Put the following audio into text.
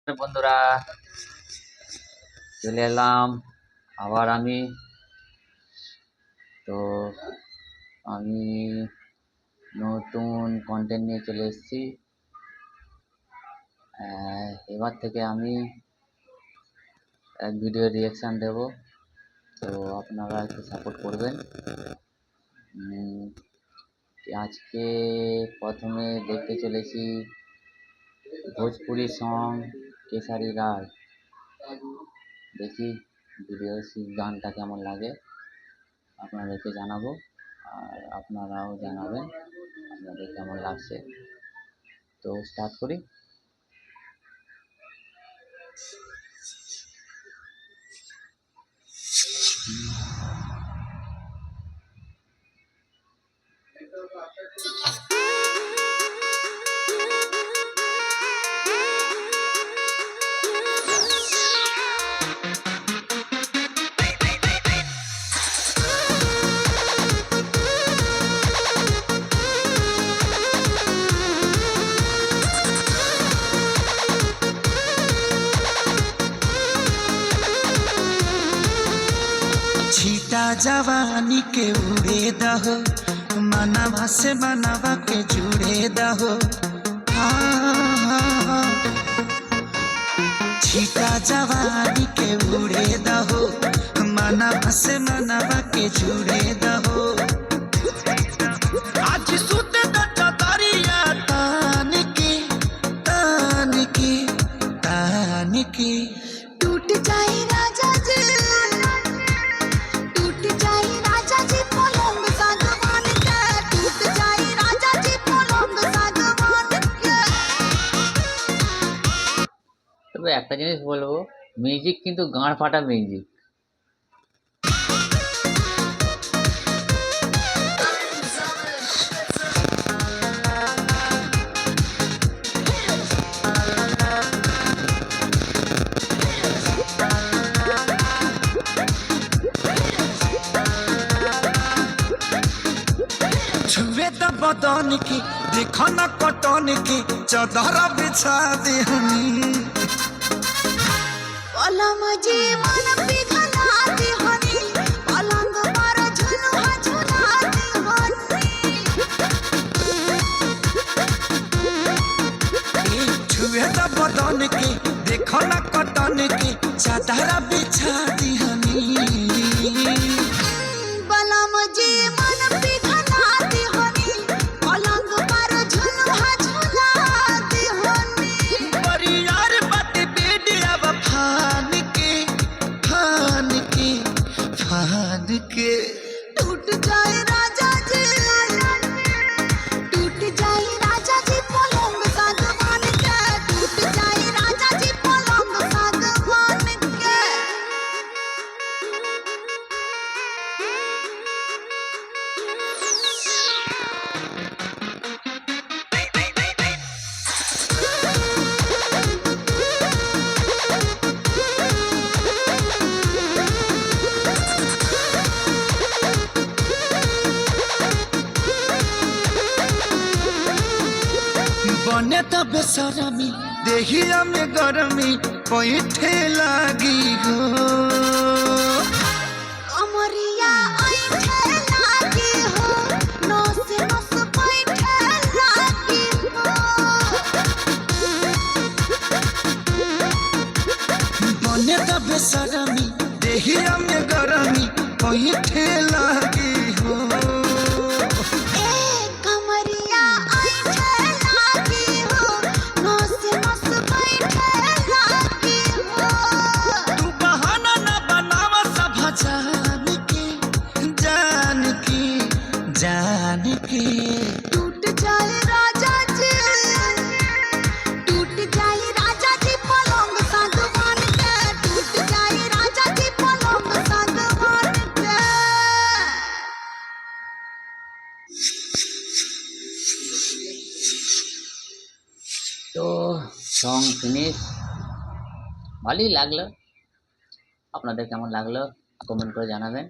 বন্ধুরা চলে এলাম আবার আমি তো আমি নতুন কন্টেন্ট নিয়ে চলে এসেছি। এবার থেকে আমি এক ভিডিও রিঅ্যাকশান দেব, তো আপনারা একটু সাপোর্ট করবেন। আজকে প্রথমে দেখতে চলেছি ভোজপুরি সং কেশারি রায়। দেখি ভিডিও গানটা কেমন লাগে আপনাদেরকে জানাবো, আর আপনারাও জানাবেন আপনাদের কেমন লাগছে। তো স্টার্ট করি। छीटा जवानी के उड़े दहो, मनवा से मनवा के जुड़े दहो। छीटा जवानी के उड़े दहो, मनवा से मनवा के जुड़े दहो। आज सुत दरिया तान के तान के तान के टूट जाए राजा जी, टूट जाए राजा जी पलंग सागवान के, टूट जाए राजा जी पलंग सागवान के। তবে একটা জিনিস বলবো, মিউজিক কিন্তু গাঁড় ফাটা মিউজিক। छुए तो बदन की देखो न कटन की चादर बिछा देहनी। पलंग जी मन पिघला देहनी, पलंग पर झुलुआ झुला देहनी। छुए तो बदन की देखो न कटन की चादर बिछा देहनी। पलंग जी मन पिघला देहनी, पलंग पर झुलुआ झुला देहनी। परियार बात बेडिया फान के फान के फान के टूट जाए राजा जी, टूट जाए राजा जी पलंग सागवान के, टूट जाए राजा जी पलंग सागवान के। बने तो बेसरमी देहिया में गरमी पैठे लागी हो। अमरिया ऐठे लागी हो, नस नस बैठे लागी हो। बने तो बेसरमी देहिया में गरमी पैठे लागी हो। ए कमरिया ऐठे लागी हो, नस नस बैठे लागी हो। तू बहाना न बनावा सब जान के जान के जान के टूट जाए राजा जी, टूट जाए राजा जी पलंग सागवान के, टूट जाए राजा जी पलंग सागवान के। তো সং ফিনিশ, ভালোই লাগলো। আপনাদের কেমন লাগলো কমেন্ট করে জানাবেন।